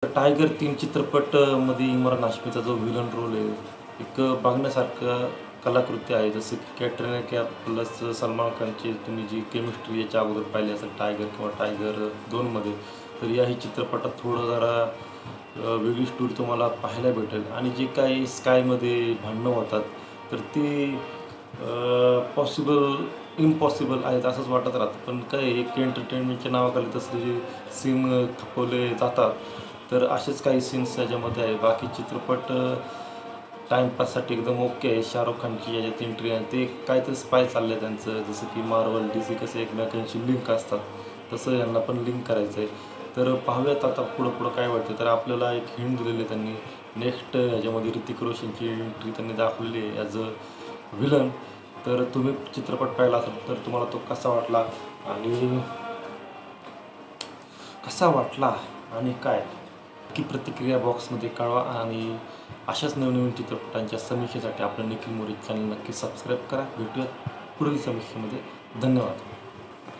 Tiger 3 चित्रपटमध्ये Imran हाशमीचा जो villain role आहे, एक बघण्यासारखं कलाकृती आहे. जसं की कॅटरीना कॅफ प्लस सलमान खानची तुम्ही जी केमिस्ट्री याच्या अगोदर पाहिली असेल टायगर किंवा टायगर 2मध्ये, तर याही चित्रपटात थोडं जरा वेगळी स्टोरी तुम्हाला पाहायला भेटेल. आणि जे काही स्कायमध्ये भांडणं होतात, तर ती इम्पॉसिबल आहेत असंच वाटत राहतं. पण काय एक एंटरटेनमेंटच्या नावाखाली तसले सीन खपवले जातात. तर असेच काही सीन्स त्याच्यामध्ये आहे. बाकी चित्रपट टाईमपाससाठी एकदम ओके आहे. शाहरुख खानची याच्यात एंट्री आहे. ते काहीतरी स्पाय चाललं आहे त्यांचं. जसं की मार्वल, DC कसे एकमेकांशी लिंक असतात, तसं यांना पण लिंक करायचं आहे. तर पाहूयात आता पुढं काय वाटतं. तर आपल्याला एक हिंट दिलेली आहे त्यांनी. नेक्स्ट ह्याच्यामध्ये ऋतिक रोशनची एंट्री त्यांनी दाखवलेली आहे ॲज अ व्हिलन. तर तुम्ही चित्रपट पाहिला असेल तर तुम्हाला तो कसा वाटला आणि काय की प्रतिक्रिया बॉक्समध्ये कळवा. आणि अशाच नवनवीन चित्रपटांच्या समीक्षेसाठी आपलं निखिल मोरे चॅनल नक्की सबस्क्राईब करा. भेटूयात पुढील समीक्षेमध्ये. धन्यवाद.